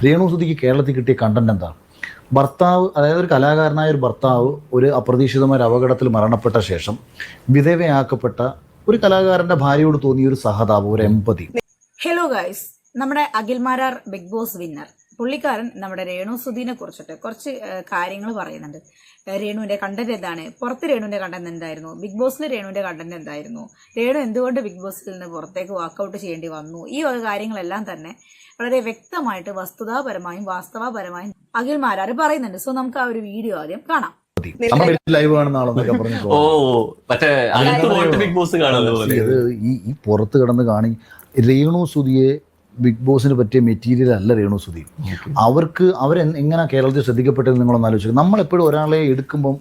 രേണു സുധിക്ക് കേരളത്തിൽ കിട്ടിയ കണ്ടന്റ് എന്താ? ഭർത്താവ്, അതായത് ഒരു കലാകാരനായ ഒരു ഭർത്താവ് ഒരു അപ്രതീക്ഷിതമായ ഒരു അപകടത്തിൽ മരണപ്പെട്ട ശേഷം വിധവയാക്കപ്പെട്ട ഒരു കലാകാരന്റെ ഭാര്യയോട് തോന്നിയ ഒരു സഹതാപം, ഒരു എമ്പതി. ഹലോ ഗൈസ്, നമ്മുടെ അഖിൽമാരാർ ബിഗ് ബോസ് വിന്നർ പുള്ളിക്കാരൻ നമ്മുടെ രേണു സുധീനെ കുറിച്ചിട്ട് കുറച്ച് കാര്യങ്ങൾ പറയുന്നുണ്ട്. രേണുവിന്റെ കണ്ടന്റ് എന്താണ്, പുറത്ത് രേണുവിന്റെ കണ്ടന്റ് എന്തായിരുന്നു, ബിഗ് ബോസിൽ രേണുവിന്റെ കണ്ടന്റ് എന്തായിരുന്നു, രേണു എന്തുകൊണ്ട് ബിഗ് ബോസിൽ നിന്ന് പുറത്തേക്ക് വാക്കൗട്ട് ചെയ്യേണ്ടി വന്നു, ഈ വക കാര്യങ്ങളെല്ലാം തന്നെ വളരെ വ്യക്തമായിട്ട് വസ്തുതാപരമായും വാസ്തവപരമായും അഖിൽമാരാർ പറയുന്നുണ്ട്. സോ നമുക്ക് ആ ഒരു വീഡിയോ ആദ്യം കാണാം. ലൈവ് കാണുന്ന ആളെന്നൊക്കെ പറഞ്ഞു ഈ പുറത്ത് കിടന്ന് കാണി രേണു സുധിയെ ബിഗ് ബോസിന് പറ്റിയ മെറ്റീരിയൽ അല്ല രേണു സുധി. അവരെങ്ങനെ കേരളത്തിൽ ശ്രദ്ധിക്കപ്പെട്ടത് നിങ്ങളൊന്ന് ആലോചിക്കുക. നമ്മളെപ്പോഴും ഒരാളെ എടുക്കുമ്പം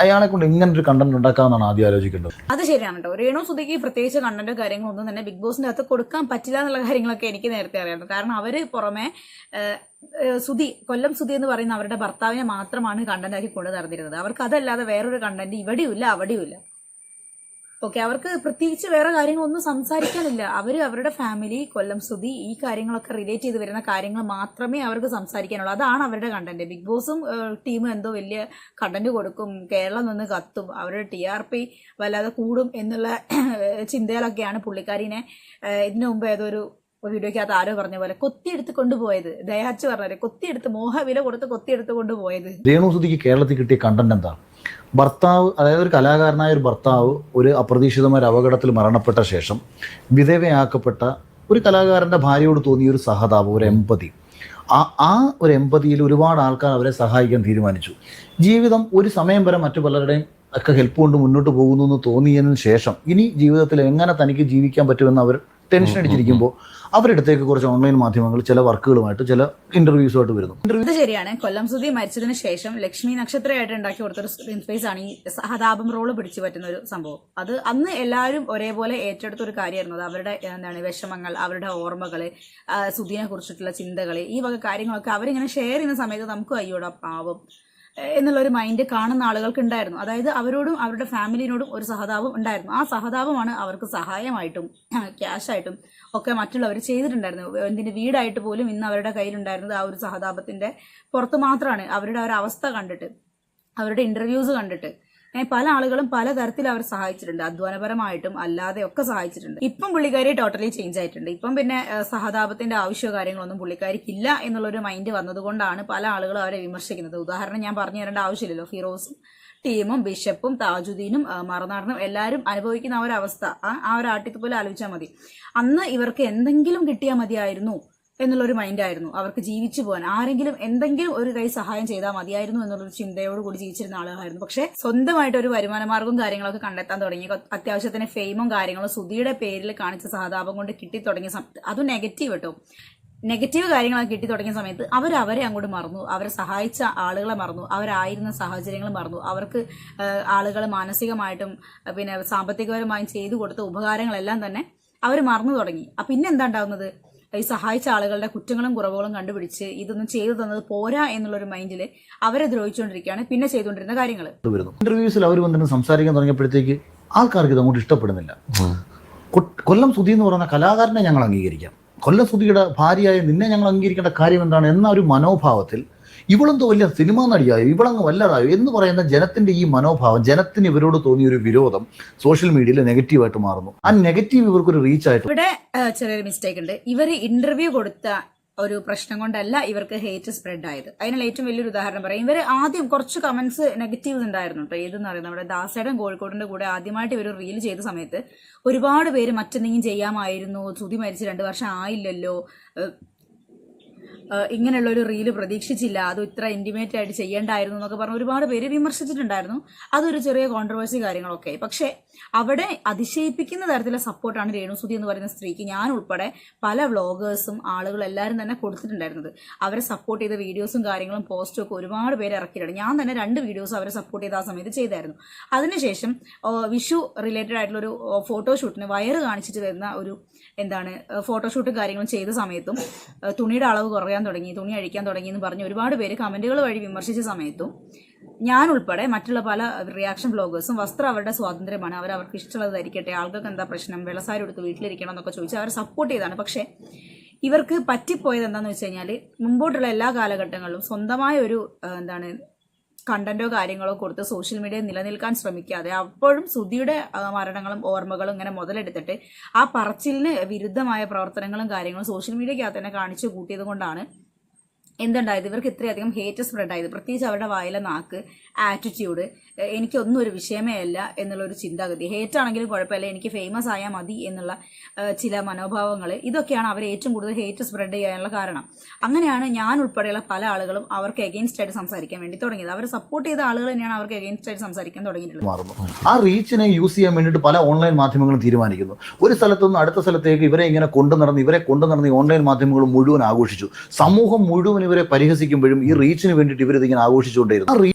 അയാളെ കൊണ്ട് ഇങ്ങനെ ഒരു കണ്ടന്റ് ഉണ്ടാക്കാമെന്നാണ് ആദ്യം ആലോചിക്കേണ്ടത്. അത് ശരിയാണ് കേട്ടോ. രേണു സുധിക്ക് പ്രത്യേകിച്ച് കണ്ടന്റ് കാര്യങ്ങളൊന്നും തന്നെ ബിഗ് ബോസിന്റെ അകത്ത് കൊടുക്കാൻ പറ്റില്ല എന്നുള്ള കാര്യങ്ങളൊക്കെ എനിക്ക് നേരത്തെ അറിയാം. കാരണം അവര് പുറമെ കൊല്ലം സുധി എന്ന് പറയുന്ന അവരുടെ ഭർത്താവിനെ മാത്രമാണ് കണ്ടന്റ് ആക്കി കൊണ്ടു നടന്നിരുന്നത്. അവർക്ക് അതല്ലാതെ വേറൊരു കണ്ടന്റ് ഇവിടെയുമില്ല അവിടെയുമില്ല. ഓക്കെ, അവർക്ക് പ്രത്യേകിച്ച് വേറെ കാര്യങ്ങളൊന്നും സംസാരിക്കാനില്ല. അവരുടെ ഫാമിലി, കൊല്ലം സുധി, ഈ കാര്യങ്ങളൊക്കെ റിലേറ്റ് ചെയ്ത് വരുന്ന കാര്യങ്ങൾ മാത്രമേ അവർക്ക് സംസാരിക്കാനുള്ളൂ. അതാണ് അവരുടെ കണ്ടന്റ്. ബിഗ് ബോസും ടീമും എന്തോ വലിയ കണ്ടന്റ് കൊടുക്കും, കേരളം നിന്ന് കത്തും, അവരുടെ TRP വല്ലാതെ കൂടും എന്നുള്ള ചിന്തയിലൊക്കെയാണ് പുള്ളിക്കാരിനെ ഇതിനു മുമ്പ് ഏതൊരു വീഡിയോക്കകത്ത് ആരോ പറഞ്ഞ പോലെ കൊത്തിയെടുത്ത് കൊണ്ടുപോയത്. ദയാച്ച് പറഞ്ഞത് കൊത്തിയെടുത്ത് മോഹവില കൊടുത്ത് കൊത്തിയെടുത്ത് കൊണ്ടുപോയത്. രേണു സുധിക്ക് കേരളത്തിൽ കിട്ടിയ കണ്ടന്റ് എന്താ? ഭർത്താവ്, അതായത് ഒരു കലാകാരനായ ഒരു ഭർത്താവ് ഒരു അപ്രതീക്ഷിതമായ ഒരു അപകടത്തിൽ മരണപ്പെട്ട ശേഷം വിധവയാക്കപ്പെട്ട ഒരു കലാകാരന്റെ ഭാര്യയോട് തോന്നിയ ഒരു സഹതാപം, ഒരു എമ്പതി. ആ ഒരു എമ്പതിയിൽ ഒരുപാട് ആൾക്കാർ അവരെ സഹായിക്കാൻ തീരുമാനിച്ചു. ജീവിതം ഒരു സമയം വരെ മറ്റു പലരുടെയും ഒക്കെ ഹെൽപ്പ് കൊണ്ട് മുന്നോട്ട് പോകുന്നു എന്ന് തോന്നിയതിനു ശേഷം ഇനി ജീവിതത്തിൽ എങ്ങനെ തനിക്ക് ജീവിക്കാൻ പറ്റുമെന്ന് അവർ ടെൻഷൻ അടിച്ചിരിക്കുമ്പോൾ അവരുടെ കുറച്ച് ഓൺലൈൻ മാധ്യമങ്ങൾ ചില വർക്കുകളുമായിട്ട് ചില ഇന്റർവ്യൂസുമായിട്ട് വരുന്നു. ഇത് ശരിയാണ്. കൊല്ലം സുധി മരിച്ചതിന് ശേഷം ലക്ഷ്മി നക്ഷത്രമായിട്ട് ഉണ്ടാക്കി കൊടുത്തൊരു സ്ക്രീൻ സ്പേസ് ആണ് ഈ സഹതാപം റോള് പിടിച്ചു പറ്റുന്ന ഒരു സംഭവം. അത് അന്ന് എല്ലാവരും ഒരേപോലെ ഏറ്റെടുത്ത ഒരു കാര്യമായിരുന്നു. അവരുടെ വിഷമങ്ങൾ, അവരുടെ ഓർമ്മകള്, സുധിനെ കുറിച്ചിട്ടുള്ള ചിന്തകള്, ഈ വക കാര്യങ്ങളൊക്കെ അവരിങ്ങനെ ഷെയർ ചെയ്യുന്ന സമയത്ത് നമുക്ക് അയ്യോടാ പാവം എന്നുള്ളൊരു മൈൻഡ് കാണുന്ന ആളുകൾക്ക് ഉണ്ടായിരുന്നു. അതായത് അവരോടും അവരുടെ ഫാമിലിനോടും ഒരു സഹതാപം ഉണ്ടായിരുന്നു. ആ സഹതാപമാണ് അവർക്ക് സഹായമായിട്ടും ക്യാഷായിട്ടും ഒക്കെ മറ്റുള്ളവർ ചെയ്തിട്ടുണ്ടായിരുന്നു. എന്തിന്റെ വീടായിട്ട് പോലും ഇന്ന് അവരുടെ കയ്യിലുണ്ടായിരുന്നത് ആ ഒരു സഹതാപത്തിന്റെ പുറത്ത് മാത്രമാണ്. അവരുടെ ഒരു അവസ്ഥ കണ്ടിട്ട്, അവരുടെ ഇന്റർവ്യൂസ് കണ്ടിട്ട് പല ആളുകളും പല തരത്തിൽ അവർ സഹായിച്ചിട്ടുണ്ട്. അധ്വാനപരമായിട്ടും അല്ലാതെ ഒക്കെ സഹായിച്ചിട്ടുണ്ട്. ഇപ്പം പുള്ളിക്കാരി ടോട്ടലി ചേഞ്ച് ആയിട്ടുണ്ട്. ഇപ്പം പിന്നെ സഹതാപത്തിന്റെ ആവശ്യമോ കാര്യങ്ങളൊന്നും പുള്ളിക്കാരിക്കില്ല എന്നുള്ളൊരു മൈൻഡ് വന്നതുകൊണ്ടാണ് പല ആളുകളും അവരെ വിമർശിക്കുന്നത്. ഉദാഹരണം ഞാൻ പറഞ്ഞു തരേണ്ട ആവശ്യമില്ലല്ലോ. ഫിറോസും ടീമും ബിഷപ്പും താജുദ്ദീനും മറുനാടനും എല്ലാവരും അനുഭവിക്കുന്ന ആ ഒരു അവസ്ഥ, ആ ഒരു ആട്ടിത്ത് പോലെ ആലോചിച്ചാൽ മതി. അന്ന് ഇവർക്ക് എന്തെങ്കിലും കിട്ടിയാൽ മതിയായിരുന്നു എന്നുള്ളൊരു മൈൻഡായിരുന്നു. അവർക്ക് ജീവിച്ചു പോകാൻ ആരെങ്കിലും എന്തെങ്കിലും ഒരു കൈ സഹായം ചെയ്താൽ മതിയായിരുന്നു എന്നുള്ളൊരു ചിന്തയോട് കൂടി ജീവിച്ചിരുന്ന ആളുകളായിരുന്നു. പക്ഷെ സ്വന്തമായിട്ട് ഒരു വരുമാന മാർഗവും കാര്യങ്ങളൊക്കെ കണ്ടെത്താൻ തുടങ്ങി. അത്യാവശ്യത്തിന് ഫെയിമും കാര്യങ്ങളും സുധിയുടെ പേരിൽ കാണിച്ച സഹതാപം കൊണ്ട് കിട്ടി തുടങ്ങിയ സമയത്ത്, അതും നെഗറ്റീവ് കേട്ടോ, നെഗറ്റീവ് കാര്യങ്ങളൊക്കെ കിട്ടി തുടങ്ങിയ സമയത്ത് അവരെ അങ്ങോട്ട് മറന്നു. അവരെ സഹായിച്ച ആളുകളെ മറന്നു. അവരായിരുന്ന സാഹചര്യങ്ങൾ മറന്നു. അവർക്ക് ആളുകൾ മാനസികമായിട്ടും പിന്നെ സാമ്പത്തികപരമായും ചെയ്തു കൊടുത്ത ഉപകാരങ്ങളെല്ലാം തന്നെ അവർ മറന്നു തുടങ്ങി. പിന്നെ എന്താ ഉണ്ടാകുന്നത്? ഈ സഹായിച്ച ആളുകളുടെ കുറ്റങ്ങളും കുറവുകളും കണ്ടുപിടിച്ച് ഇതൊന്നും ചെയ്തു തന്നത് പോരാ എന്നുള്ളൊരു മൈൻഡിൽ അവരെ ദ്രോഹിച്ചുകൊണ്ടിരിക്കുകയാണ് പിന്നെ ചെയ്തുകൊണ്ടിരുന്ന കാര്യങ്ങൾ. ഇന്റർവ്യൂസിൽ അവർ വന്നിട്ട് സംസാരിക്കാൻ തുടങ്ങിയപ്പോഴത്തേക്ക് ആൾക്കാർക്ക് ഇത് അങ്ങോട്ട് ഇഷ്ടപ്പെടുന്നില്ല. കൊല്ലം സുധി എന്ന് പറയുന്ന കലാകാരനെ ഞങ്ങൾ അംഗീകരിക്കാം, കൊല്ലം സുധിയുടെ ഭാര്യയായ നിന്നെ ഞങ്ങൾ അംഗീകരിക്കേണ്ട കാര്യം എന്താണ് എന്ന ഒരു മനോഭാവത്തിൽ ഇവളെന്തോ വലിയ സിനിമാ നടിയായോ, ഇവളങ്ങ് വല്ലതായോ എന്ന് പറയുന്ന ജനത്തിന്റെ ഈ മനോഭാവം, ജനത്തിന് ഇവരോട് തോന്നിയൊരു വിരോധം സോഷ്യൽ മീഡിയയിൽ നെഗറ്റീവായിട്ട് മാറുന്നു. ആ നെഗറ്റീവ് ഇവർക്കൊരു റീച്ച് ആയിട്ട്. ഇവിടെ ചെറിയൊരു മിസ്റ്റേക്ക് ഉണ്ട്. ഇവർ ഇന്റർവ്യൂ കൊടുത്ത ഒരു പ്രശ്നം കൊണ്ടല്ല ഇവർക്ക് ഹേറ്റ് സ്പ്രെഡ് ആയത്. അതിനുള്ള ഏറ്റവും വലിയൊരു ഉദാഹരണം പറയും. ഇവർ ആദ്യം കുറച്ച് കമന്റ്സ് നെഗറ്റീവ് ഉണ്ടായിരുന്നു കേട്ടോ. ഏതെന്ന് പറയുന്നത് നമ്മുടെ ദാസേടൻ കോഴിക്കോടിന്റെ കൂടെ ആദ്യമായിട്ട് ഇവർ റീൽ ചെയ്ത സമയത്ത് ഒരുപാട് പേര് മറ്റെന്തെങ്കിലും ചെയ്യാമായിരുന്നു, സുധി മരിച്ച് 2 വർഷം ആയില്ലല്ലോ, ഇങ്ങനെയുള്ള ഒരു റീല് പ്രതീക്ഷിച്ചില്ല, അത് ഇത്ര ഇന്റിമേറ്റ് ആയിട്ട് ചെയ്യേണ്ടായിരുന്നു എന്നൊക്കെ പറഞ്ഞ് ഒരുപാട് പേര് വിമർശിച്ചിട്ടുണ്ടായിരുന്നു. അതൊരു ചെറിയ കോൺട്രവേഴ്സി കാര്യങ്ങളൊക്കെ. പക്ഷെ അവിടെ അതിശയിപ്പിക്കുന്ന തരത്തിലുള്ള സപ്പോർട്ടാണ് രേണു സുധി എന്ന് പറയുന്ന സ്ത്രീക്ക് ഞാൻ ഉൾപ്പെടെ പല വ്ളോഗേഴ്സും ആളുകളും എല്ലാവരും തന്നെ കൊടുത്തിട്ടുണ്ടായിരുന്നത്. അവരെ സപ്പോർട്ട് ചെയ്ത വീഡിയോസും കാര്യങ്ങളും പോസ്റ്റും ഒക്കെ ഒരുപാട് പേര് ഇറക്കിയിട്ടുണ്ട്. ഞാൻ തന്നെ 2 വീഡിയോസ് അവരെ സപ്പോർട്ട് ചെയ്ത ആ സമയത്ത് ചെയ്തായിരുന്നു. അതിനുശേഷം വിഷു റിലേറ്റഡ് ആയിട്ടുള്ളൊരു ഫോട്ടോഷൂട്ടിന് വയറ് കാണിച്ചിട്ട് വരുന്ന ഒരു ഫോട്ടോഷൂട്ടും കാര്യങ്ങളും ചെയ്ത സമയത്തും തുണിയുടെ അളവ് കുറയാൻ തുടങ്ങി, തുണി അഴിക്കാൻ തുടങ്ങി എന്ന് പറഞ്ഞ് ഒരുപാട് പേര് കമന്റുകൾ വഴി വിമർശിച്ച സമയത്തും ഞാൻ ഉൾപ്പെടെ മറ്റുള്ള പല റിയാക്ഷൻ ബ്ലോഗേഴ്സും വസ്ത്രം അവരുടെ സ്വാതന്ത്ര്യമാണ്, അവർക്ക് ഇഷ്ടമുള്ളത് ധരിക്കട്ടെ, ആൾക്കാർക്ക് എന്താ പ്രശ്നം, വെള്ളസാരി എടുത്ത് വീട്ടിലിരിക്കണം എന്നൊക്കെ ചോദിച്ച് അവരെ സപ്പോർട്ട് ചെയ്താണ്. പക്ഷേ ഇവർക്ക് പറ്റിപ്പോയത് എന്താണെന്ന് വെച്ച് കഴിഞ്ഞാൽ മുമ്പോട്ടുള്ള എല്ലാ കാലഘട്ടങ്ങളിലും സ്വന്തമായ ഒരു കണ്ടന്റോ കാര്യങ്ങളോ കൊടുത്ത് സോഷ്യൽ മീഡിയയിൽ നിലനിൽക്കാൻ ശ്രമിക്കാതെ അപ്പോഴും സുധിയുടെ മരണങ്ങളും ഓർമ്മകളും ഇങ്ങനെ മുതലെടുത്തിട്ട് ആ പറച്ചിലിന് വിരുദ്ധമായ പ്രവർത്തനങ്ങളും കാര്യങ്ങളും സോഷ്യൽ മീഡിയക്കകത്ത് തന്നെ കാണിച്ചു കൂട്ടിയത് കൊണ്ടാണ് എന്തുണ്ടായത്, ഇവർക്ക് ഇത്രയധികം ഹേറ്റ് സ്പ്രെഡ് ആയത്. പ്രത്യേകിച്ച് അവരുടെ വായിലെ നാക്ക്, ആറ്റിറ്റ്യൂഡ്, എനിക്കൊന്നും ഒരു വിഷയമേ അല്ല എന്നുള്ളൊരു ചിന്താഗതി. ഹേറ്റ് ആണെങ്കിലും കുഴപ്പമില്ല, എനിക്ക് ഫേമസ് ആയാൽ മതി എന്നുള്ള ചില മനോഭാവങ്ങൾ, ഇതൊക്കെയാണ് അവർ ഏറ്റവും കൂടുതൽ ഹേറ്റ് സ്പ്രെഡ് ചെയ്യാനുള്ള കാരണം. അങ്ങനെയാണ് ഞാൻ ഉൾപ്പെടെയുള്ള പല ആളുകളും അവർക്ക് എഗെയിൻസ്റ്റ് ആയിട്ട് സംസാരിക്കാൻ വേണ്ടി തുടങ്ങിയത്. അവർ സപ്പോർട്ട് ചെയ്ത ആളുകൾ തന്നെയാണ് അവർക്ക് എഗെയിൻസ്റ്റ് ആയിട്ട് സംസാരിക്കാൻ തുടങ്ങിയിട്ടുള്ളത്. ആ റീച്ചിനെ യൂസ് ചെയ്യാൻ വേണ്ടിയിട്ട് പല ഓൺലൈൻ മാധ്യമങ്ങളും തീരുമാനിക്കുന്നു. ഒരു സ്ഥലത്തുനിന്ന് അടുത്ത സ്ഥലത്തേക്ക് ഇവരെ ഇങ്ങനെ കൊണ്ടു നടന്ന് ഈ ഓൺലൈൻ മാധ്യമങ്ങൾ മുഴുവൻ ആഘോഷിച്ചു. സമൂഹം മുഴുവൻ ഇവരെ പരിഹസിക്കുമ്പോഴും ഈ റീച്ചിന് വേണ്ടിയിട്ട് ഇവരിതിങ്ങനെ ആഘോഷിച്ചുകൊണ്ടേയിരുന്നു.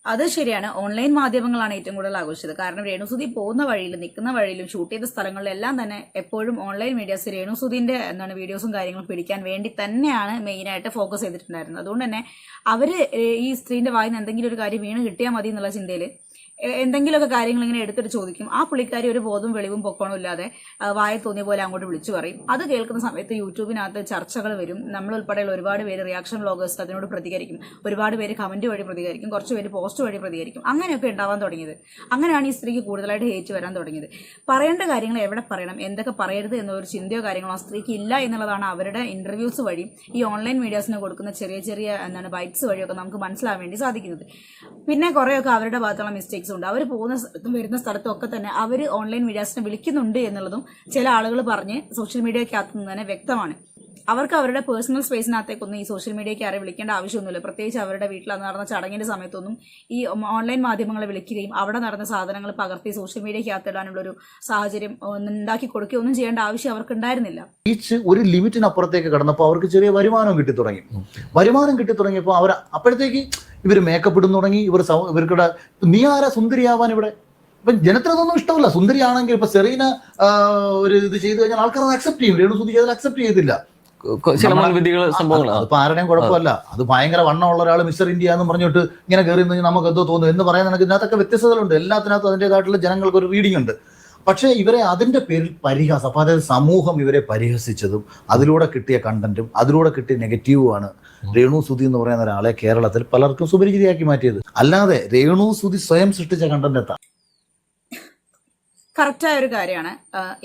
അത് ശരിയാണ്, ഓൺലൈൻ മാധ്യമങ്ങളാണ് ഏറ്റവും കൂടുതൽ ആഘോഷിച്ചത്. കാരണം രേണുസുതി പോകുന്ന വഴിയിലും നിൽക്കുന്ന വഴിയിലും ഷൂട്ട് ചെയ്ത സ്ഥലങ്ങളിലെല്ലാം തന്നെ എപ്പോഴും ഓൺലൈൻ മീഡിയാസ് രേണുസുതിന്റെ വീഡിയോസും കാര്യങ്ങളും പിടിക്കാൻ വേണ്ടി തന്നെയാണ് മെയിനായിട്ട് ഫോക്കസ് ചെയ്തിട്ടുണ്ടായിരുന്നത്. അതുകൊണ്ട് തന്നെ അവര് ഈ സ്ത്രീന്റെ വായിന്ന് എന്തെങ്കിലും ഒരു കാര്യം വീണ് കിട്ടിയാൽ മതി എന്നുള്ള ചിന്തയിൽ എന്തെങ്കിലുമൊക്കെ കാര്യങ്ങൾ ഇങ്ങനെ എടുത്തിട്ട് ചോദിക്കും. ആ പുള്ളിക്കാരി ഒരു ബോധവും വെളിവും പൊക്കണോ ഇല്ലാതെ വായ തോന്നിയ പോലെ അങ്ങോട്ട് വിളിച്ചു പറയും. അത് കേൾക്കുന്ന സമയത്ത് യൂട്യൂബിനകത്ത് ചർച്ചകൾ വരും. നമ്മൾ ഉൾപ്പെടെയുള്ള ഒരുപാട് പേര് റിയാക്ഷൻ വ്ളോഗേഴ്സ് അതിനോട് പ്രതികരിക്കും, ഒരുപാട് പേര് കമന്റ് വഴി പ്രതികരിക്കും, കുറച്ച് പേര് പോസ്റ്റ് വഴി പ്രതികരിക്കും. അങ്ങനെയൊക്കെ ഉണ്ടാവാൻ തുടങ്ങിയത്. അങ്ങനെയാണ് ഈ സ്ത്രീക്ക് കൂടുതലായിട്ട് ഹേറ്റ് വരാൻ തുടങ്ങിയത്. പറയേണ്ട കാര്യങ്ങൾ എവിടെ പറയണം, എന്തൊക്കെ പറയരുത് എന്നൊരു ചിന്തയോ കാര്യങ്ങളോ ആ സ്ത്രീക്ക് ഇല്ല എന്നുള്ളതാണ് അവരുടെ ഇന്റർവ്യൂസ് വഴി ഈ ഓൺലൈൻ മീഡിയാസിന് കൊടുക്കുന്ന ചെറിയ ചെറിയ ബൈറ്റ്സ് വഴിയൊക്കെ നമുക്ക് മനസ്സിലാവാൻ വേണ്ടി സാധിക്കുന്നത്. പിന്നെ കുറേയൊക്കെ അവരുടെ ഭാഗത്തുള്ള മിസ്റ്റേക്സ് ഉണ്ട്. അവർ പോകുന്ന സ്ഥലത്തും വരുന്ന സ്ഥലത്തും ഒക്കെ തന്നെ അവർ ഓൺലൈൻ മീഡിയാസിനെ വിളിക്കുന്നുണ്ട് എന്നുള്ളതും ചില ആളുകൾ പറഞ്ഞ് സോഷ്യൽ മീഡിയക്കകത്ത് നിന്ന് തന്നെ വ്യക്തമാണ്. അവർക്ക് അവരുടെ പേഴ്സണൽ സ്പേസിനകത്തേക്കൊന്നും ഈ സോഷ്യൽ മീഡിയയ്ക്ക് ആരെ വിളിക്കേണ്ട ആവശ്യമൊന്നുമില്ല. പ്രത്യേകിച്ച് അവരുടെ വീട്ടിൽ നടന്ന ചടങ്ങിന്റെ സമയത്തൊന്നും ഈ ഓൺലൈൻ മാധ്യമങ്ങളെ വിളിക്കുകയും അവിടെ നടന്ന സാധനങ്ങൾ പകർത്തി സോഷ്യൽ മീഡിയയ്ക്കകത്ത് ഇടാനുള്ള ഒരു സാഹചര്യം ഉണ്ടാക്കി കൊടുക്കുകയൊന്നും ചെയ്യേണ്ട ആവശ്യം അവർക്ക് ഉണ്ടായിരുന്നില്ല. ഒരു ലിമിറ്റിനപ്പുറത്തേക്ക് കടന്നപ്പോൾ അവർക്ക് ചെറിയ വരുമാനം കിട്ടി തുടങ്ങിയപ്പോൾ അവർ അപ്പോഴത്തേക്ക് ഇവർ മേക്കപ്പ് ഇടുന്നു തുടങ്ങി. ഇവർക്കിടെ നീ ആരാ സുന്ദരിയാവാൻ ഇവിടെ? ഇപ്പം ജനത്തിനതൊന്നും ഇഷ്ടമല്ല. സുന്ദരിയാണെങ്കിൽ ഇപ്പൊ സെറീന ഒരു ഇത് ചെയ്തു കഴിഞ്ഞാൽ ആൾക്കാർ അത് അക്സെപ്റ്റ് ചെയ്യും. രേണുസുതി ചെയ്താൽ അക്സെപ്റ്റ് ചെയ്തില്ല. അതിപ്പോ ആരുടെയും കുഴപ്പമല്ല. അത് ഭയങ്കര വണ്ണമുള്ള ഒരാൾ മിസ്റ്റർ ഇന്ത്യ എന്ന് പറഞ്ഞിട്ട് ഇങ്ങനെ കയറി നമുക്ക് എന്തോ തോന്നുന്നു എന്ന് പറയാൻ എനിക്ക് ഇതിനകത്തൊക്കെ വ്യത്യസ്തതകളുണ്ട്. എല്ലാത്തിനകത്തും അതിൻ്റെതായിട്ടുള്ള ജനങ്ങൾക്ക് ഒരു റീഡിംഗ് ഉണ്ട്. പക്ഷേ ഇവരെ അതിന്റെ പേരിൽ പരിഹാസം, അപ്പൊ അതായത് സമൂഹം ഇവരെ പരിഹസിച്ചതും അതിലൂടെ കിട്ടിയ കണ്ടന്റും അതിലൂടെ കിട്ടിയ നെഗറ്റീവുമാണ് രേണുസുതി എന്ന് പറയുന്ന ഒരാളെ കേരളത്തിൽ പലർക്കും സുപരിചിതയാക്കി മാറ്റിയത്. അല്ലാതെ രേണുസുതി സ്വയം സൃഷ്ടിച്ച കണ്ടന്റ് എത്താം. കറക്റ്റായ ഒരു കാര്യമാണ്.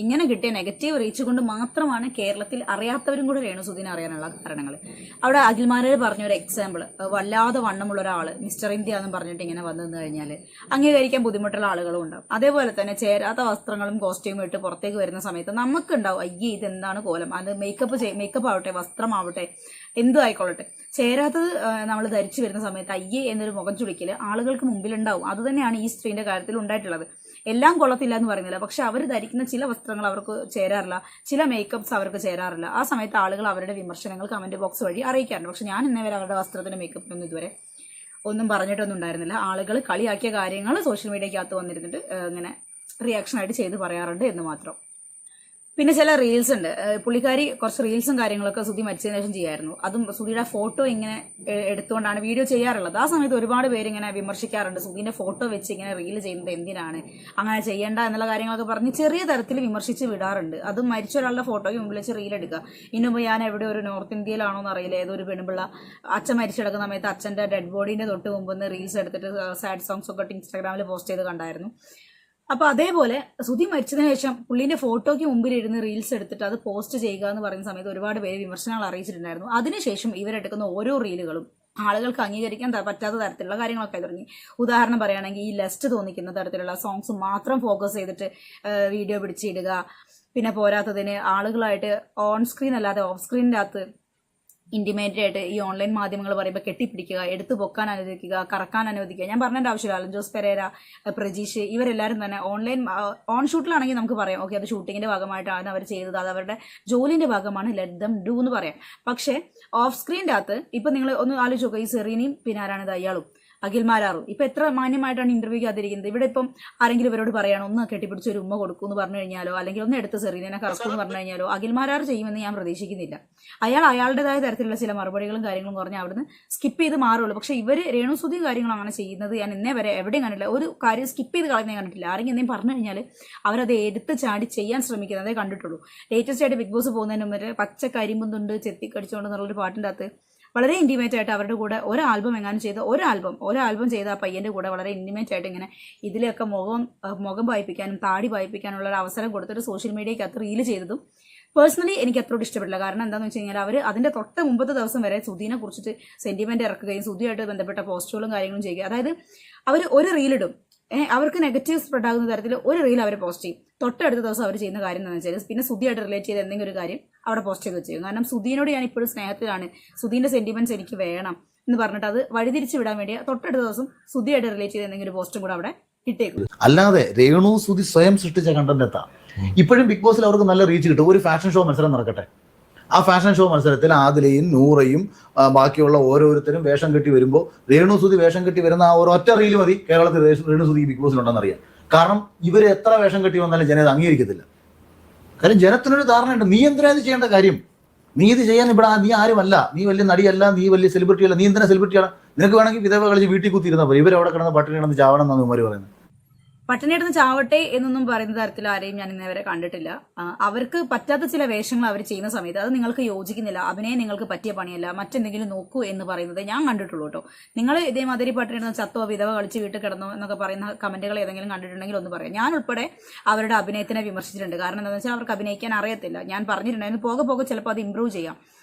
ഇങ്ങനെ കിട്ടിയ നെഗറ്റീവ് റീച്ച് കൊണ്ട് മാത്രമാണ് കേരളത്തിൽ അറിയാത്തവരും കൂടെ രേണുസുദിനെ അറിയാനുള്ള കാരണങ്ങൾ. അവിടെ അഖിൽമാരെ പറഞ്ഞൊരു എക്സാമ്പിൾ, വല്ലാതെ വണ്ണമുള്ള ഒരാൾ മിസ്റ്റർ ഇന്ത്യ എന്ന് പറഞ്ഞിട്ട് ഇങ്ങനെ വന്നു കഴിഞ്ഞാൽ അംഗീകരിക്കാൻ ബുദ്ധിമുട്ടുള്ള ആളുകളും ഉണ്ടാവും. അതേപോലെ തന്നെ ചേരാത്ത വസ്ത്രങ്ങളും കോസ്റ്റ്യൂമും ഇട്ട് പുറത്തേക്ക് വരുന്ന സമയത്ത് നമുക്കുണ്ടാവും അയ്യേ ഇതെന്താണ് കോലം. അത് മേക്കപ്പ് ആവട്ടെ, വസ്ത്രമാവട്ടെ, എന്തും ആയിക്കൊള്ളട്ടെ, ചേരാത്തത് നമ്മൾ ധരിച്ചു വരുന്ന സമയത്ത് അയ്യേ എന്നൊരു മുഖം ചുളിക്കൽ ആളുകൾക്ക് മുമ്പിലുണ്ടാവും. അതുതന്നെയാണ് ഈ സ്ത്രീന്റെ കാര്യത്തിൽ ഉണ്ടായിട്ടുള്ളത്. എല്ലാം കൊള്ളത്തില്ല എന്ന് പറയുന്നില്ല, പക്ഷെ അവർ ധരിക്കുന്ന ചില വസ്ത്രങ്ങൾ അവർക്ക് ചേരാറില്ല, ചില മേക്കപ്സ് അവർക്ക് ചേരാറില്ല. ആ സമയത്ത് ആളുകൾ അവരുടെ വിമർശനങ്ങൾ കമന്റ് ബോക്സ് വഴി അറിയിക്കാറുണ്ട്. പക്ഷെ ഞാൻ ഇന്നേ വരെ അവരുടെ വസ്ത്രത്തിന്റെ മേക്കപ്പിനൊന്നും ഇതുവരെ ഒന്നും പറഞ്ഞിട്ടൊന്നും ഉണ്ടായിരുന്നില്ല. ആളുകൾ കളിയാക്കിയ കാര്യങ്ങൾ സോഷ്യൽ മീഡിയക്കകത്ത് വന്നിരുന്നിട്ട് ഇങ്ങനെ റിയാക്ഷൻ ആയിട്ട് ചെയ്ത് പറയാറുണ്ട് എന്ന് മാത്രം. പിന്നെ ചില റീൽസ് ഉണ്ട്. പുള്ളിക്കാരി കുറച്ച് റീൽസും കാര്യങ്ങളൊക്കെ സുധി മരിച്ചതിന് ശേഷം ചെയ്യായിരുന്നു. അതും സുധിയുടെ ഫോട്ടോ ഇങ്ങനെ എടുത്തുകൊണ്ടാണ് വീഡിയോ ചെയ്യാറുള്ളത്. ആ സമയത്ത് ഒരുപാട് പേര് ഇങ്ങനെ വിമർശിക്കാറുണ്ട്, സുധീന്റെ ഫോട്ടോ വെച്ച് ഇങ്ങനെ റീൽ ചെയ്യുന്നത് എന്തിനാണ്, അങ്ങനെ ചെയ്യേണ്ട എന്നുള്ള കാര്യങ്ങളൊക്കെ പറഞ്ഞ് ചെറിയ തരത്തിൽ വിമർശിച്ച് വിടാറുണ്ട്. അതും മരിച്ച ഒരാളുടെ ഫോട്ടോയ്ക്ക് മുമ്പിൽ വെച്ച് റീൽ എടുക്കുക. ഇന്നുമ്പോൾ ഞാൻ എവിടെ ഒരു നോർത്ത് ഇന്ത്യയിലാണോ എന്നറിയില്ല, ഏതൊരു പെൺപിള്ള അച്ഛൻ മരിച്ചെടുക്കുന്ന സമയത്ത് അച്ഛൻ്റെ ഡെഡ് ബോഡീൻ്റെ തൊട്ട് മുമ്പ് റീൽസ് എടുത്തിട്ട് സാഡ് സോങ്സ് ഒക്കെ ഇൻസ്റ്റാഗ്രാമിൽ പോസ്റ്റ് ചെയ്ത് കണ്ടായിരുന്നു. അപ്പൊ അതേപോലെ സുധി മരിച്ചതിന് ശേഷം പുള്ളിന്റെ ഫോട്ടോയ്ക്ക് മുമ്പിൽ ഇരുന്ന് റീൽസ് എടുത്തിട്ട് അത് പോസ്റ്റ് ചെയ്യുക എന്ന് പറയുന്ന സമയത്ത് ഒരുപാട് പേര് വിമർശനങ്ങൾ അറിയിച്ചിട്ടുണ്ടായിരുന്നു. അതിനുശേഷം ഇവരെടുക്കുന്ന ഓരോ റീലുകളും ആളുകൾക്ക് അംഗീകരിക്കാൻ പറ്റാത്ത തരത്തിലുള്ള കാര്യങ്ങളൊക്കെ തുടങ്ങി. ഉദാഹരണം പറയുകയാണെങ്കിൽ ഈ ലസ്റ്റ് തോന്നിക്കുന്ന തരത്തിലുള്ള സോങ്സ് മാത്രം ഫോക്കസ് ചെയ്തിട്ട് വീഡിയോ പിടിച്ചിടുക. പിന്നെ പോരാത്തതിന് ആളുകളായിട്ട് ഓൺ സ്ക്രീൻ അല്ലാതെ ഓഫ് സ്ക്രീനിൻ്റെ അകത്ത് ഇന്റിമേറ്റ് ആയിട്ട് ഈ ഓൺലൈൻ മാധ്യമങ്ങൾ പറയുമ്പോൾ കെട്ടിപ്പിടിക്കുക, എടുത്തു പൊക്കാൻ അനുവദിക്കുക, കറക്കാൻ അനുവദിക്കുക. ഞാൻ പറഞ്ഞതിൻ്റെ ആവശ്യമില്ല. അലൻ ജോസ് പെരേര, പ്രജീഷ്, ഇവരെല്ലാവരും തന്നെ ഓൺ ഷൂട്ടിലാണെങ്കിൽ നമുക്ക് പറയാം ഓക്കെ അത് ഷൂട്ടിങ്ങിന്റെ ഭാഗമായിട്ടാണ് അവർ ചെയ്തത്, അത് അവരുടെ ജോലിന്റെ ഭാഗമാണ്, ലെറ്റ് ദം ഡു എന്ന് പറയാം. പക്ഷേ ഓഫ് സ്ക്രീനിൻ്റെ അകത്ത് ഇപ്പം നിങ്ങൾ ഒന്ന് ആലോചിച്ച് നോക്കുക, ഈ സെറീനയും പിന്നെ ആരാണിത് അയാളും അഖിൽമാരാറും ഇപ്പൊ എത്ര മാന്യമായിട്ടാണ് ഇന്റർവ്യൂക്ക് അതിരിക്കുന്നത്. ഇവിടെ ഇപ്പം ആരെങ്കിലും ഇവരോട് പറയണം ഒന്ന് കെട്ടിപ്പിടിച്ച് ഒരു ഉമ്മ കൊടുക്കൂ എന്ന് പറഞ്ഞു കഴിഞ്ഞാലോ അല്ലെങ്കിൽ ഒന്ന് എടുത്ത് സെറീനെ കറക്കൂ എന്ന് പറഞ്ഞു കഴിഞ്ഞാലോ അഖിൽമാരാർ ചെയ്യുമെന്ന് ഞാൻ പ്രതീക്ഷിക്കുന്നില്ല. അയാളുടേതായ തരത്തിലുള്ള ചില മറുപടികളും കാര്യങ്ങളും പറഞ്ഞ് അവിടുന്ന് സ്കിപ്പ് ചെയ്ത് മാറുള്ളൂ. പക്ഷെ ഇവർ രേണുസുതി കാര്യങ്ങളും അങ്ങനെ ചെയ്യുന്നത് ഞാൻ ഇന്നേ വരെ എവിടെയും കണ്ടില്ല. ഒരു കാര്യം സ്കിപ്പ് ചെയ്ത് കളഞ്ഞേ കണ്ടിട്ടില്ല. ആരെങ്കിലും എന്തെങ്കിലും പറഞ്ഞു കഴിഞ്ഞാൽ അവരത് എടുത്ത് ചാടി ചെയ്യാൻ ശ്രമിക്കുന്നതേ കണ്ടിട്ടുള്ളൂ. ലേറ്റസ്റ്റ് ആയിട്ട് ബിഗ് ബോസ് പോകുന്നതിന് മുമ്പ് പച്ച കരിമ്പുന്നുണ്ട് ചെത്തിക്കടിച്ചുകൊണ്ട് എന്നുള്ളൊരു പാട്ടിൻ്റെ അകത്ത് വളരെ ഇൻറ്റിമേറ്റ് ആയിട്ട് അവരുടെ കൂടെ ഒരു ആൽബം എങ്ങാനും ചെയ്ത് ഒരു ആൽബം ചെയ്ത ആ പയ്യൻ്റെ കൂടെ വളരെ ഇൻറ്റിമേറ്റ് ആയിട്ട് ഇങ്ങനെ ഇതിലൊക്കെ മുഖം വായിപ്പിക്കാനും താടി വായിപ്പിക്കാനുള്ള ഒരു അവസരം കൊടുത്തൊരു സോഷ്യൽ മീഡിയയ്ക്കകത്ത് റീല് ചെയ്തതും പേഴ്സണലി എനിക്ക് അത്രയോട് ഇഷ്ടപ്പെട്ടില്ല. കാരണം എന്താണെന്ന് വെച്ച് കഴിഞ്ഞാൽ അവർ അതിൻ്റെ തൊട്ട് മുമ്പത്തെ ദിവസം വരെ സുധീനെ കുറിച്ചിട്ട് സെൻറ്റിമെൻറ്റ് ഇറക്കുകയും സുധിയായിട്ട് ബന്ധപ്പെട്ട പോസ്റ്റുകളും കാര്യങ്ങളും ചെയ്യുക. അതായത് അവർ ഒരു റീലിടും, അവർക്ക് നെഗറ്റീവ് സ്പ്രെഡ് ആകുന്ന തരത്തിൽ ഒരു റീൽ അവർ പോസ്റ്റ് ചെയ്യും. തൊട്ടടുത്ത ദിവസം അവർ ചെയ്യുന്ന കാര്യം എന്താണെന്ന് വെച്ചാൽ പിന്നെ സുധിയായിട്ട് റിലേറ്റ് ചെയ്ത് എന്തെങ്കിലും ഒരു കാര്യം അവിടെ പോസ്റ്റ് ചെയ്ത് ചെയ്യും. കാരണം സുധീനോട് ഞാൻ ഇപ്പോഴും സ്നേഹത്തിലാണ്, സുധീൻ്റെ സെൻറ്റിമെൻറ്റ്സ് എനിക്ക് വേണം എന്ന് പറഞ്ഞിട്ട് അത് വഴിതിരിച്ച് വിടാൻ വേണ്ടി തൊട്ടടുത്ത ദിവസം സുധിയായിട്ട് റിലേറ്റ് ചെയ്ത് എന്തെങ്കിലും ഒരു പോസ്റ്റും കൂടെ അവിടെ ഇട്ടേക്കും. അല്ലാതെ രേണു സുധി സ്വയം സൃഷ്ടിച്ച കണ്ടന്റ് എത്താം. ഇപ്പോഴും ബിഗ് ബോസിൽ അവർക്ക് നല്ല റീച്ച് കിട്ടും. ഒരു ഫാഷൻ ഷോ മത്സരം നടക്കട്ടെ, ആ ഫാഷൻ ഷോ മത്സരത്തിൽ ആദിലയും നൂറയും ബാക്കിയുള്ള ഓരോരുത്തരും വേഷം കെട്ടി വരുമ്പോൾ രേണുസുതി വേഷം കെട്ടി വരുന്ന ആ ഒരു ഒറ്റ റീല് മതി കേരളത്തിൽ രേണുസുതി ബിഗ് ബോസിലുണ്ടെന്ന് അറിയാം. കാരണം ഇവർ എത്ര വേഷം കെട്ടി വന്നാലും ജനം അംഗീകരിക്കത്തില്ല. കാര്യം ജനത്തിനൊരു ധാരണയുണ്ട്, നീ എന്തിനാ ഇത് ചെയ്യേണ്ട കാര്യം, നീ ഇത് ചെയ്യാൻ ഇവിടെ നീ ആരുമല്ല, നീ വലിയ നടിയല്ല, നീ വലിയ സെലിബ്രിറ്റി അല്ല, നീ എന്തിനാ സെലിബ്രിറ്റിയാണ്, നിനക്ക് വേണമെങ്കിൽ വിധവ കളിച്ച് വീട്ടിൽ കുത്തിയിരുന്നാൽ പോലെ ഇവരവിടെ കിടന്ന് പട്ടിണി കിടന്ന് ചാവണം എന്നാണ് ഇവർ പറയുന്നത്. പട്ടിണിയെടുത്ത് ചാവട്ടെ എന്നൊന്നും പറയുന്ന തരത്തിൽ ആരെയും ഞാൻ ഇന്നേവരെ കണ്ടിട്ടില്ല. അവർക്ക് പറ്റാത്ത ചില വേഷങ്ങൾ അവർ ചെയ്യുന്ന സമയത്ത് അത് നിങ്ങൾക്ക് യോജിക്കുന്നില്ല, അഭിനയം നിങ്ങൾക്ക് പറ്റിയ പണിയല്ല, മറ്റെന്തെങ്കിലും നോക്കൂ എന്ന് പറയുന്നത് ഞാൻ കണ്ടിട്ടുള്ളൂ കേട്ടോ. നിങ്ങൾ ഇതേമാതിരി പട്ടിണിയെടുത്ത് ചത്തോ വിധവ കളിച്ച് വീട്ടിൽ കിടന്നോ എന്നൊക്കെ പറയുന്ന കമന്റുകൾ ഏതെങ്കിലും കണ്ടിട്ടുണ്ടെങ്കിൽ ഒന്ന് പറയാം. ഞാൻ ഉൾപ്പെടെ അവരുടെ അഭിനയത്തിനെ വിമർശിച്ചിട്ടുണ്ട്. കാരണം എന്താണെന്ന് വെച്ചാൽ അവർക്ക് അഭിനയിക്കാൻ അറിയത്തില്ല. ഞാൻ പറഞ്ഞിട്ടുണ്ടായിരുന്നു പോകെ പോകെ ചിലപ്പോൾ അത് ഇമ്പ്രൂവ് ചെയ്യാം.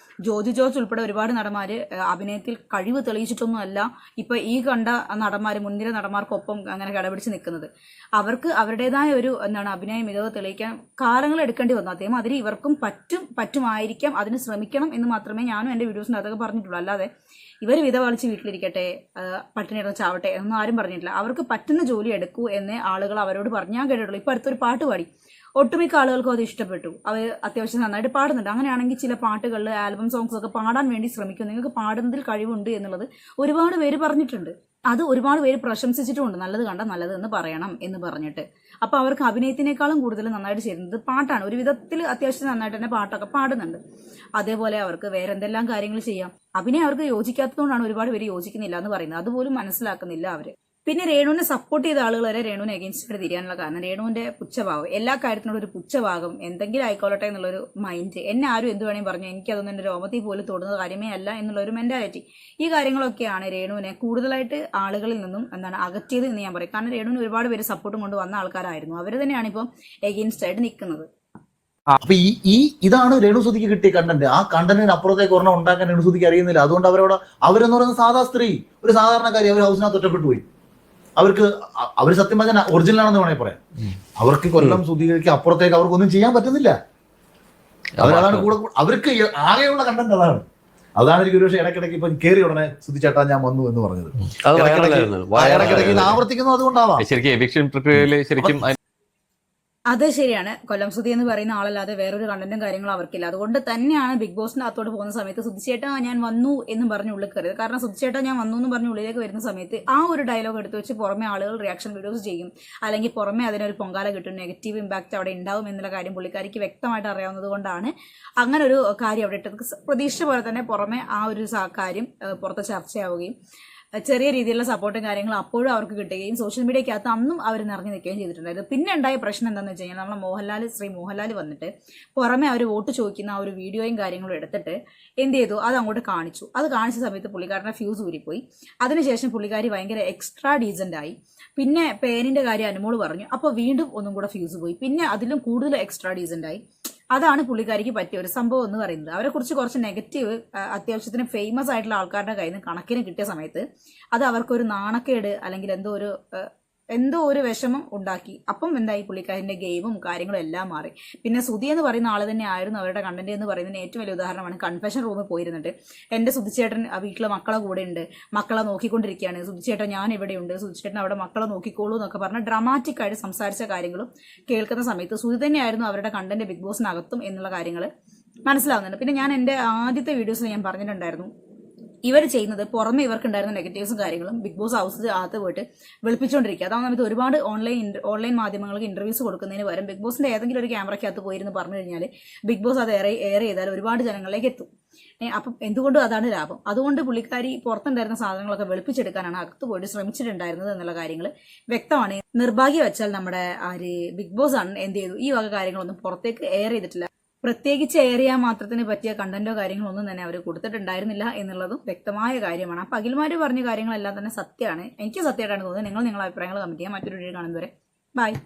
ജോർജ് ഉൾപ്പെടെ ഒരുപാട് നടന്മാര് അഭിനയത്തിൽ കഴിവ് തെളിയിച്ചിട്ടൊന്നും അല്ല ഇപ്പൊ ഈ കണ്ട നടന്മാര് മുൻനിര നടന്മാർക്കൊപ്പം അങ്ങനെ കടപിടിച്ച് നിൽക്കുന്നത്. അവർക്ക് അവരുടേതായ ഒരു അഭിനയ മികവ് തെളിയിക്കാൻ കാലങ്ങൾ എടുക്കേണ്ടി വന്നു. അതേ മാതിരി ഇവർക്കും പറ്റുമായിരിക്കാം, അതിന് ശ്രമിക്കണം എന്ന് മാത്രമേ ഞാനും എൻ്റെ വീഡിയോസിൻ്റെ അതൊക്കെ പറഞ്ഞിട്ടുള്ളൂ. അല്ലാതെ ഇവർ വിധ കളിച്ച് വീട്ടിലിരിക്കട്ടെ, പട്ടിണി ഇടന്ന് ചാവട്ടെ എന്നൊന്നും ആരും പറഞ്ഞിട്ടില്ല. അവർക്ക് പറ്റുന്ന ജോലി എടുക്കൂ എന്ന് ആളുകൾ അവരോട് പറഞ്ഞു ഞാൻ കേട്ടിട്ടുള്ളൂ. ഇപ്പൊ അടുത്തൊരു പാട്ട് പാടി, ഒട്ടുമിക്ക ആളുകൾക്കും അത് ഇഷ്ടപ്പെട്ടു, അവർ അത്യാവശ്യം നന്നായിട്ട് പാടുന്നുണ്ട്. അങ്ങനെയാണെങ്കിൽ ചില പാട്ടുകളിൽ ആൽബം സോങ്സ് ഒക്കെ പാടാൻ വേണ്ടി ശ്രമിക്കും, നിങ്ങൾക്ക് പാടുന്നതിൽ കഴിവുണ്ട് എന്നുള്ളത് ഒരുപാട് പേര് പറഞ്ഞിട്ടുണ്ട്. അത് ഒരുപാട് പേര് പ്രശംസിച്ചിട്ടുമുണ്ട്, നല്ലത് കണ്ട നല്ലത് എന്ന് പറയണം എന്ന് പറഞ്ഞിട്ട്. അപ്പോൾ അവർക്ക് അഭിനയത്തിനേക്കാളും കൂടുതൽ നന്നായിട്ട് ചെയ്യുന്നത് പാട്ടാണ്. ഒരു വിധത്തിൽ അത്യാവശ്യം നന്നായിട്ട് തന്നെ പാട്ടൊക്കെ പാടുന്നുണ്ട്. അതേപോലെ അവർക്ക് വേറെ എന്തെല്ലാം കാര്യങ്ങൾ ചെയ്യാം. അഭിനയം അവർക്ക് യോജിക്കാത്തതുകൊണ്ടാണ് ഒരുപാട് പേര് യോജിക്കുന്നില്ല എന്ന് പറയുന്നത്. അതുപോലും മനസ്സിലാക്കുന്നില്ല അവർ. പിന്നെ രേണുവിനെ സപ്പോർട്ട് ചെയ്ത ആളുകൾ വരെ രേണുവിനെ അഗേൻസ്റ്റ് തിരിയാനുള്ള കാരണം രേണുവിന്റെ പുച്ഛഭാവം, എല്ലാ കാര്യത്തിനോട് ഒരു പുച്ഛഭാഗം, എന്തെങ്കിലും ആയിക്കോളട്ടെ എന്നുള്ളൊരു മൈൻഡ്. എന്നെ ആരും എന്ത് വേണമെങ്കിൽ പറഞ്ഞു, എനിക്കതൊന്നും എൻ്റെ രോമത്തിൽ പോലും തൊടുന്ന കാര്യമേ അല്ല എന്നുള്ളൊരു മെന്റാലിറ്റി. ഈ കാര്യങ്ങളൊക്കെയാണ് രേണുവിനെ കൂടുതലായിട്ട് ആളുകളിൽ നിന്നും അകറ്റിയത് എന്ന് ഞാൻ പറയും. കാരണം രേണുവിന് ഒരുപാട് പേര് സപ്പോർട്ടും കൊണ്ട് വന്ന ആൾക്കാരായിരുന്നു. അവർ തന്നെയാണ് ഇപ്പം എഗെയിൻസ്റ്റ് ആയിട്ട് നിൽക്കുന്നത്. അപ്പൊ ഇതാണ് രേണുസുതിക്ക് കിട്ടിയ കണ്ടന്റ്. ആ കണ്ടന്റിന് അപ്പുറത്തേക്ക് ഒരെണ്ണം ഉണ്ടാക്കാൻ രേണുസുതിക്ക് അറിയുന്നില്ല. അതുകൊണ്ട് അവരെന്ന് പറയുന്ന സാധാ സ്ത്രീ, ഒരു സാധാരണക്കാരി, അവർ ഹൗസിനകത്ത് ഒറ്റപ്പെട്ടു പോയി. അവർ സത്യം പറഞ്ഞാൽ ഒറിജിനൽ ആണെന്ന് വേണമെങ്കിൽ പറയാം. അവർക്ക് കൊല്ലം സുധീരയ്ക്ക് അപ്പുറത്തേക്ക് അവർക്കൊന്നും ചെയ്യാൻ പറ്റുന്നില്ല. അവരതാണ് അവർക്ക് ആകെയുള്ള കണ്ടന്റ് അതാണ് എനിക്ക് ഒരുപക്ഷെ ഇടയ്ക്കിടയ്ക്ക് ഇപ്പൊ കയറി ഉടനെ സുധിച്ചേട്ടാ ഞാൻ വന്നു എന്ന് പറഞ്ഞത്. ഇടയ്ക്കിടയ്ക്ക് ആവർത്തിക്കുന്നു. അതുകൊണ്ടാവാം ശരിക്കും അത് ശരിയാണ്. കൊല്ലം സുധി എന്ന് പറയുന്ന ആളല്ലാതെ വേറൊരു കണ്ടന്റും കാര്യങ്ങളും അവർക്കില്ല. അതുകൊണ്ട് തന്നെയാണ് ബിഗ് ബോസിന്റെ അകത്തോട്ട് പോകുന്ന സമയത്ത് സുധിച്ചേട്ടാ ഞാൻ വന്നു എന്ന് പറഞ്ഞ് ഉള്ളിൽ കയറിയത്. കാരണം സുധിച്ചേട്ടാ ഞാൻ വന്നു എന്ന് പറഞ്ഞ് ഉള്ളിലേക്ക് വരുന്ന സമയത്ത് ആ ഒരു ഡയലോഗ് എടുത്ത് വെച്ച് പുറമെ ആളുകൾ റിയാക്ഷൻ വീഡിയോസ് ചെയ്യും, അല്ലെങ്കിൽ പുറമെ അതിനൊരു പൊങ്കാല കിട്ടും, നെഗറ്റീവ് ഇമ്പാക്ട് അവിടെ ഉണ്ടാവും എന്നുള്ള കാര്യം പുള്ളിക്കാരിക്ക് വ്യക്തമായിട്ട് അറിയാവുന്നത് കൊണ്ടാണ് അങ്ങനെ ഒരു കാര്യം അവിടെ ഇട്ടത്. പ്രതീക്ഷിച്ച പോലെ തന്നെ പുറമെ ആ ഒരു കാര്യം പുറത്ത് ചർച്ചയാവുകയും ചെറിയ രീതിയിലുള്ള സപ്പോർട്ടും കാര്യങ്ങളും അപ്പോഴും അവർക്ക് കിട്ടുകയും സോഷ്യൽ മീഡിയക്കകത്ത് അന്നും അവർ നിറഞ്ഞു നിൽക്കുകയും ചെയ്തിട്ടുണ്ടായിരുന്നു. പിന്നെ ഉണ്ടായ പ്രശ്നം എന്താണെന്ന് വെച്ച് കഴിഞ്ഞാൽ നമ്മളെ ശ്രീ മോഹൻലാൽ വന്നിട്ട് പുറമെ അവർ വോട്ട് ചോദിക്കുന്ന ആ ഒരു വീഡിയോയും കാര്യങ്ങളും എടുത്തിട്ട് എന്ത് ചെയ്തു, അത് അങ്ങോട്ട് കാണിച്ചു. അത് കാണിച്ച സമയത്ത് പുള്ളിക്കാരൻ്റെ ഫ്യൂസ് ഊരിപ്പോയി. അതിനുശേഷം പുള്ളിക്കാരി ഭയങ്കര എക്സ്ട്രാ ഡീസൻ്റ് ആയി. പിന്നെ പേരിൻ്റെ കാര്യം അനുമോള് പറഞ്ഞു, അപ്പോൾ വീണ്ടും ഒന്നും കൂടെ ഫ്യൂസ് പോയി. പിന്നെ അതിലും കൂടുതൽ എക്സ്ട്രാ ഡീസൻ്റ് ആയി. അതാണ് പുള്ളിക്കാരിക്ക് പറ്റിയ ഒരു സംഭവം എന്ന് പറയുന്നത്. അവരെ കുറിച്ച് കുറച്ച് നെഗറ്റീവ് അത്യാവശ്യത്തിന് ഫേമസ് ആയിട്ടുള്ള ആൾക്കാരുടെ കയ്യിൽ നിന്ന് കണക്കിന് കിട്ടിയ സമയത്ത് അത് അവർക്കൊരു നാണക്കേട് അല്ലെങ്കിൽ എന്തോ ഒരു വിഷമം ഉണ്ടാക്കി. അപ്പം എന്തായി, പുള്ളിക്കാരിൻ്റെ ഗെയിമും കാര്യങ്ങളും എല്ലാം മാറി. പിന്നെ സുധി എന്ന് പറയുന്ന ആൾ തന്നെ ആയിരുന്നു അവരുടെ കണ്ടന്റ് എന്ന് പറയുന്നതിന് ഏറ്റവും വലിയ ഉദാഹരണമാണ് കൺഫെഷൻ റൂമിൽ പോയിരുന്നിട്ട് എൻ്റെ സുധിച്ചേട്ടൻ വീട്ടിലെ മക്കളെ കൂടെ ഉണ്ട്, മക്കളെ നോക്കിക്കൊണ്ടിരിക്കുകയാണ്, സുധിച്ചേട്ടൻ ഞാൻ ഇവിടെയുണ്ട്, സുധിച്ചേട്ടൻ അവിടെ മക്കളെ നോക്കിക്കോളൂ എന്നൊക്കെ പറഞ്ഞ് ഡ്രാമാറ്റിക് ആയിട്ട് സംസാരിച്ച കാര്യങ്ങളും കേൾക്കുന്ന സമയത്ത് സുധി തന്നെയായിരുന്നു അവരുടെ കണ്ടന്റ് ബിഗ് ബോസിനകത്തും എന്നുള്ള കാര്യങ്ങൾ മനസ്സിലാവുന്നുണ്ട്. പിന്നെ ഞാൻ എൻ്റെ ആദ്യത്തെ വീഡിയോസിൽ ഞാൻ പറഞ്ഞിട്ടുണ്ടായിരുന്നു, ഇവർ ചെയ്യുന്നത് പുറമെ ഇവർക്കുണ്ടായിരുന്ന നെഗറ്റീവ്സും കാര്യങ്ങളും ബിഗ് ബോസ് ഹൗസിൽ അകത്ത് പോയിട്ട് വെളുപ്പിച്ചുകൊണ്ടിരിക്കുക. അതാവുന്ന സമയത്ത് ഒരുപാട് ഓൺലൈൻ മാധ്യമങ്ങൾക്ക് ഇന്റർവ്യൂസ് കൊടുക്കുന്നതിന് പകരം ബിഗ് ബോസിന്റെ ഏതെങ്കിലും ഒരു ക്യാമറയ്ക്കകത്ത് പോയിരുന്ന് പറഞ്ഞു കഴിഞ്ഞാൽ ബിഗ് ബോസ് അത് എയർ ചെയ്താൽ ഒരുപാട് ജനങ്ങളിലേക്ക് എത്തും. അപ്പം എന്തുകൊണ്ടും അതാണ് ലാഭം. അതുകൊണ്ട് പുള്ളിക്കാരി പുറത്തുണ്ടായിരുന്ന സാധനങ്ങളൊക്കെ വെളുപ്പിച്ചെടുക്കാനാണ് അകത്ത് പോയിട്ട് ശ്രമിച്ചിട്ടുണ്ടായിരുന്നത് എന്നുള്ള കാര്യങ്ങൾ വ്യക്തമാണ്. നിർഭാഗ്യവശാൽ നമ്മുടെ ബിഗ് ബോസ് ആണ് എന്ത് ചെയ്തു, ഈ വക കാര്യങ്ങളൊന്നും പുറത്തേക്ക് എയർ ചെയ്തിട്ടില്ല. പ്രത്യേകിച്ച് എയർ ചെയ്യാൻ മാത്രത്തിന് പറ്റിയ കണ്ടന്റോ കാര്യങ്ങളോ ഒന്നും തന്നെ അവർ കൊടുത്തിട്ടുണ്ടായിരുന്നില്ല എന്നുള്ളതും വ്യക്തമായ കാര്യമാണ്. അപ്പം അഖിൽമാര് പറഞ്ഞ കാര്യങ്ങളെല്ലാം തന്നെ സത്യമാണ്. എനിക്ക് സത്യമായിട്ടാണ് തോന്നുന്നത്. നിങ്ങളുടെ അഭിപ്രായങ്ങൾ കമന്റ് ചെയ്യാം. മറ്റൊരു വീഡിയോ കാണുന്നവരെ ബൈ.